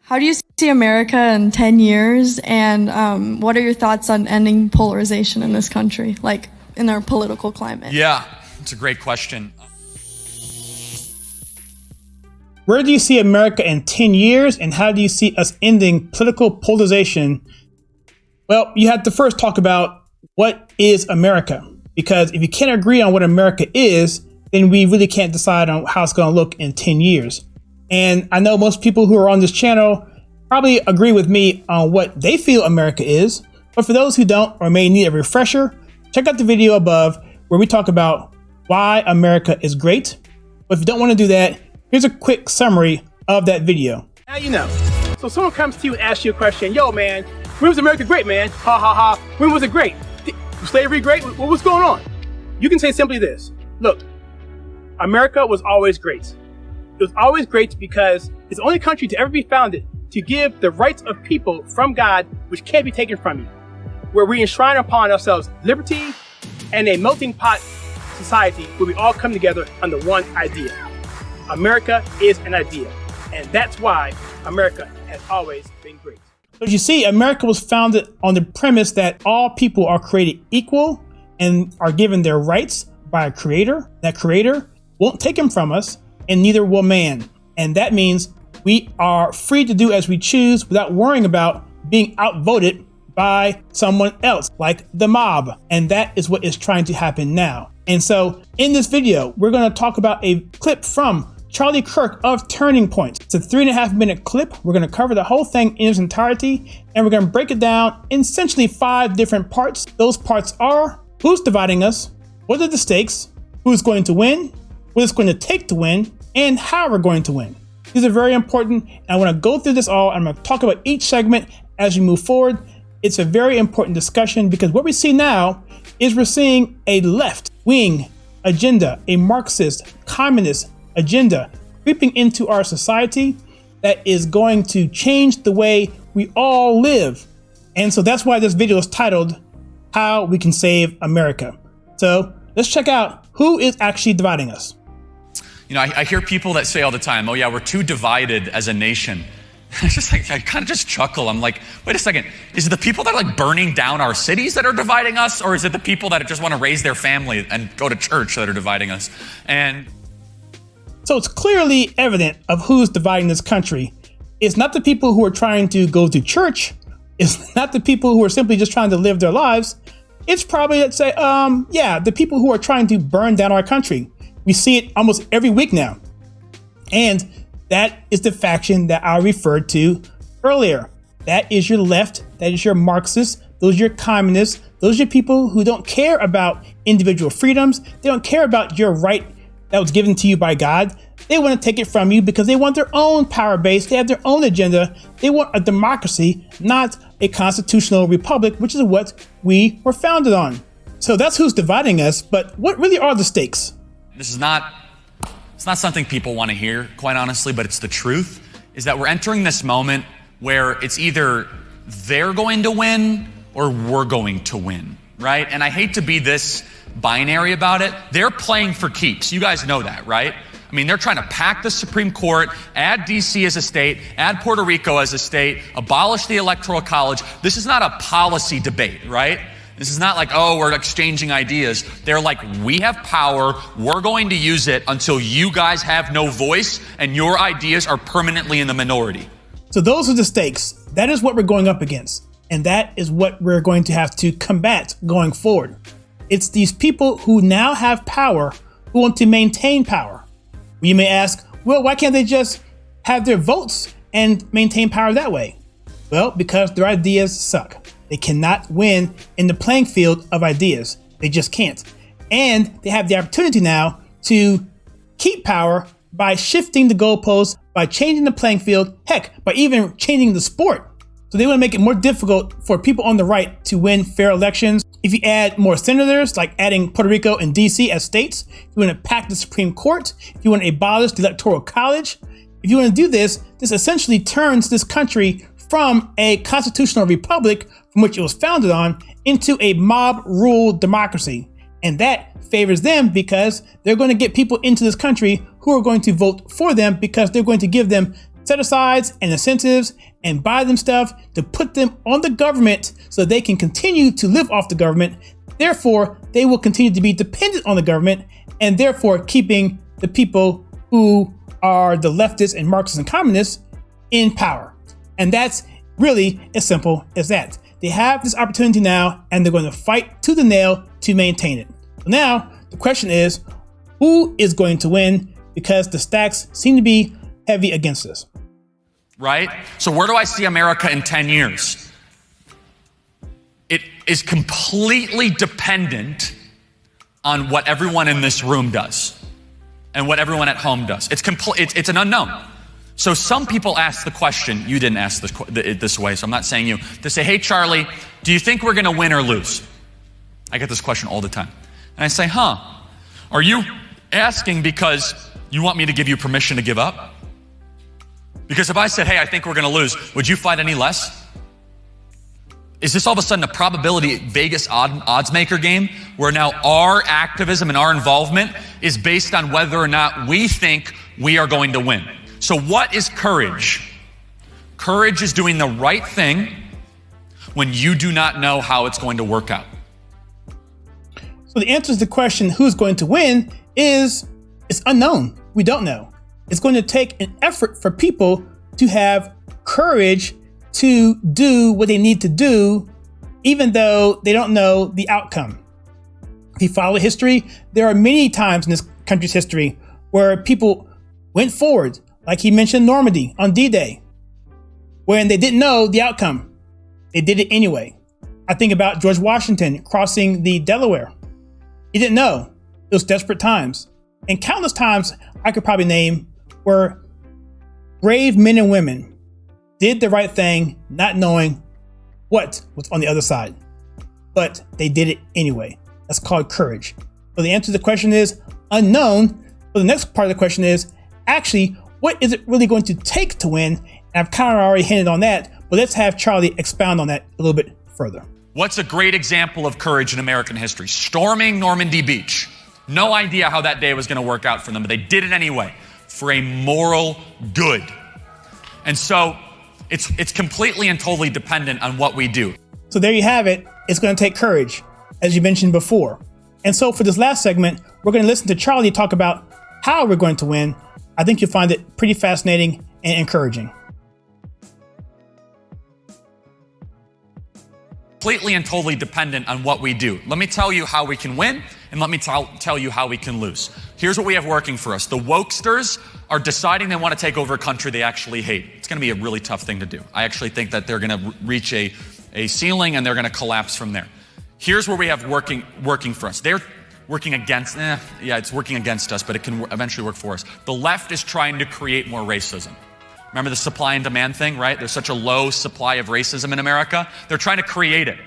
How do you see America in 10 years? And what are your thoughts on ending polarization in this country, like in our political climate? Yeah, it's a great question. Where do you see America in 10 years, and how do you see us ending political polarization? Well, you have to first talk about what is America, because if you can't agree on what America is, then we really can't decide on how it's going to look in 10 years. And I know most people who are on this channel probably agree with me on what they feel America is. But for those who don't or may need a refresher, check out the video above where we talk about why America is great. But if you don't want to do that, here's a quick summary of that video. Now you know. So someone comes to you and asks you a question. Yo, man, when was America great, man? Ha, ha, ha. When was it great? Was slavery great? What was going on? You can say simply this. Look, America was always great. It was always great because it's the only country to ever be founded to give the rights of people from God, which can't be taken from you, where we enshrine upon ourselves liberty and a melting pot society where we all come together under one idea. America is an idea, and that's why America has always been great. So as you see, America was founded on the premise that all people are created equal and are given their rights by a creator. That creator won't take them from us, and neither will man. And that means we are free to do as we choose without worrying about being outvoted by someone else, like the mob. And that is what is trying to happen now. And so in this video, we're going to talk about a clip from Charlie Kirk of Turning Point. It's a 3.5-minute clip. We're going to cover the whole thing in its entirety, and we're going to break it down in essentially 5 different parts. Those parts are: who's dividing us, what are the stakes, who's going to win, what it's going to take to win, and how we're going to win. These are very important, and I want to go through this all. I'm going to talk about each segment as we move forward. It's a very important discussion because what we see now is we're seeing a left-wing agenda, a Marxist, communist agenda creeping into our society that is going to change the way we all live. And so that's why this video is titled, How We Can Save America. So let's check out who is actually dividing us. You know, I hear people that say all the time, oh yeah, we're too divided as a nation. It's just like, I kind of just chuckle. I'm like, wait a second. Is it the people that are like burning down our cities that are dividing us? Or is it the people that just want to raise their family and go to church that are dividing us? And so it's clearly evident of who's dividing this country. It's not the people who are trying to go to church. It's not the people who are simply just trying to live their lives. It's probably, let's say, the people who are trying to burn down our country. We see it almost every week now. And that is the faction that I referred to earlier. That is your left. That is your Marxists. Those are your communists. Those are people who don't care about individual freedoms. They don't care about your right that was given to you by God. They want to take it from you because they want their own power base. They have their own agenda. They want a democracy, not a constitutional republic, which is what we were founded on. So that's who's dividing us. But what really are the stakes? it's not something people want to hear, quite honestly, but it's the truth, is that we're entering this moment where it's either they're going to win or we're going to win, right? And I hate to be this binary about it. They're playing for keeps. You guys know that, right? I mean, they're trying to pack the Supreme Court, add DC as a state, add Puerto Rico as a state, abolish the Electoral College. This is not a policy debate, right? This is not like, oh, we're exchanging ideas. They're like, we have power. We're going to use it until you guys have no voice and your ideas are permanently in the minority. So those are the stakes. That is what we're going up against. And that is what we're going to have to combat going forward. It's these people who now have power who want to maintain power. You may ask, well, why can't they just have their votes and maintain power that way? Well, because their ideas suck. They cannot win in the playing field of ideas. They just can't. And they have the opportunity now to keep power by shifting the goalposts, by changing the playing field, heck, by even changing the sport. So they want to make it more difficult for people on the right to win fair elections. If you add more senators, like adding Puerto Rico and DC as states, if you want to pack the Supreme Court, if you want to abolish the Electoral College, if you want to do this, this essentially turns this country from a constitutional republic from which it was founded on into a mob-ruled democracy. And that favors them because they're going to get people into this country who are going to vote for them because they're going to give them set-asides and incentives and buy them stuff to put them on the government so they can continue to live off the government. Therefore, they will continue to be dependent on the government, and therefore keeping the people who are the leftists and Marxists and communists in power. And that's really as simple as that. They have this opportunity now, and they're going to fight tooth and nail to maintain it. So now the question is, who is going to win? Because the stacks seem to be heavy against us. Right? So where do I see America in 10 years? It is completely dependent on what everyone in this room does and what everyone at home does. It's an unknown. So some people ask the question, you didn't ask this way, so I'm not saying you, to say, hey, Charlie, do you think we're going to win or lose? I get this question all the time. And I say, are you asking because you want me to give you permission to give up? Because if I said, hey, I think we're going to lose, would you fight any less? Is this all of a sudden a probability Vegas odds maker game where now our activism and our involvement is based on whether or not we think we are going to win? So what is courage? Courage is doing the right thing when you do not know how it's going to work out. So the answer to the question, who's going to win, it's unknown. We don't know. It's going to take an effort for people to have courage to do what they need to do, even though they don't know the outcome. If you follow history, there are many times in this country's history where people went forward, like he mentioned Normandy on D-Day, when they didn't know the outcome. They did it anyway. I think about George Washington crossing the Delaware. He didn't know. It was desperate times. And countless times I could probably name where brave men and women did the right thing, not knowing what was on the other side. But they did it anyway. That's called courage. So the answer to the question is unknown. But the next part of the question is, actually, what is it really going to take to win? And I've kind of already hinted on that, but let's have Charlie expound on that a little bit further. What's a great example of courage in American history? Storming Normandy Beach. No idea how that day was going to work out for them, but they did it anyway for a moral good. And so it's completely and totally dependent on what we do. So there you have it. It's going to take courage, as you mentioned before. And so for this last segment, we're going to listen to Charlie talk about how we're going to win. I think you'll find it pretty fascinating and encouraging. Completely and totally dependent on what we do. Let me tell you how we can win, and let me tell you how we can lose. Here's what we have working for us. The wokesters are deciding they want to take over a country they actually hate. It's going to be a really tough thing to do. I actually think that they're going to reach a ceiling and they're going to collapse from there. Here's where we have working for us. They're working against, it's working against us, but it can eventually work for us. The left is trying to create more racism. Remember the supply and demand thing, right? There's such a low supply of racism in America. They're trying to create it.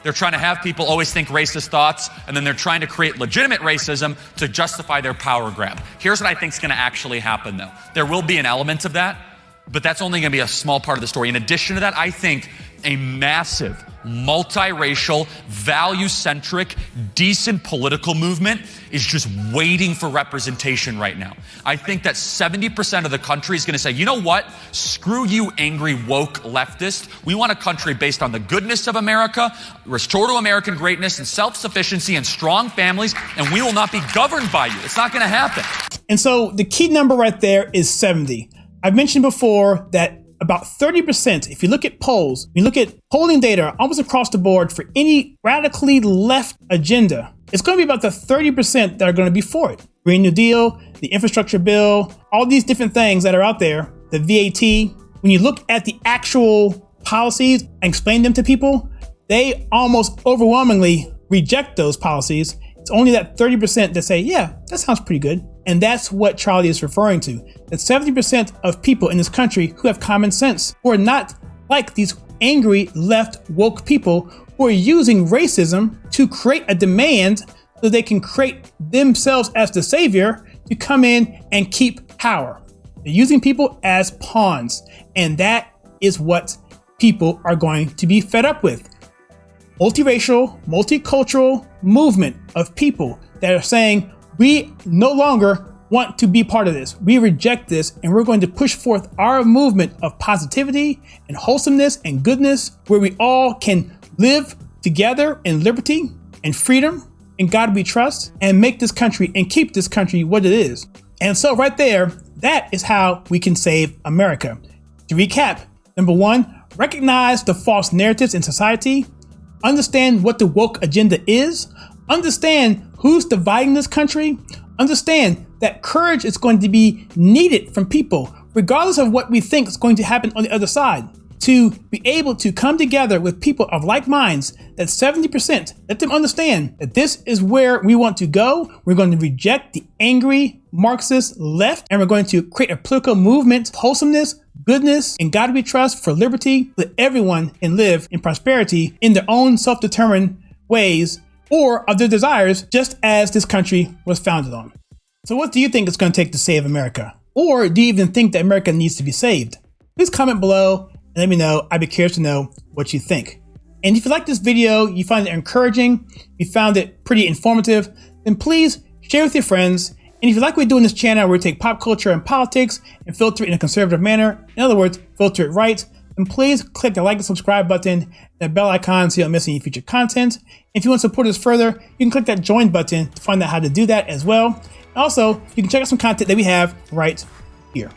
They're trying to have people always think racist thoughts, and then they're trying to create legitimate racism to justify their power grab. Here's what I think is going to actually happen, though. There will be an element of that, but that's only going to be a small part of the story. In addition to that, I think a massive, multiracial, value-centric, decent political movement is just waiting for representation right now. I think that 70% of the country is going to say, you know what? Screw you, angry, woke leftist. We want a country based on the goodness of America, restore to American greatness and self-sufficiency and strong families, and we will not be governed by you. It's not going to happen. And so the key number right there is 70. I've mentioned before that about 30%, if you look at polls, you look at polling data almost across the board for any radically left agenda, it's going to be about the 30% that are going to be for it. Green New Deal, the infrastructure bill, all these different things that are out there, the VAT. When you look at the actual policies and explain them to people, they almost overwhelmingly reject those policies. It's only that 30% that say, yeah, that sounds pretty good. And that's what Charlie is referring to. That 70% of people in this country who have common sense, who are not like these angry left woke people who are using racism to create a demand so they can create themselves as the savior to come in and keep power. They're using people as pawns. And that is what people are going to be fed up with. Multiracial, multicultural movement of people that are saying, we no longer want to be part of this. We reject this, and we're going to push forth our movement of positivity and wholesomeness and goodness, where we all can live together in liberty and freedom. In God we trust, and make this country and keep this country what it is. And so right there, that is how we can save America. To recap, number one, recognize the false narratives in society, understand what the woke agenda is, understand who's dividing this country, understand that courage is going to be needed from people, regardless of what we think is going to happen on the other side. To be able to come together with people of like minds, that 70%, let them understand that this is where we want to go. We're going to reject the angry Marxist left, and we're going to create a political movement, wholesomeness, goodness, and God we trust for liberty, that everyone can live in prosperity in their own self-determined ways or of their desires, just as this country was founded on. So what do you think it's going to take to save America? Or do you even think that America needs to be saved? Please comment below and let me know. I'd be curious to know what you think. And if you like this video, you find it encouraging, you found it pretty informative, then please share with your friends. And if you like what we do in this channel, where we take pop culture and politics and filter it in a conservative manner, in other words, filter it right, then please click the like and subscribe button and the bell icon so you don't miss any future content. If you want to support us further, you can click that join button to find out how to do that as well. Also, you can check out some content that we have right here.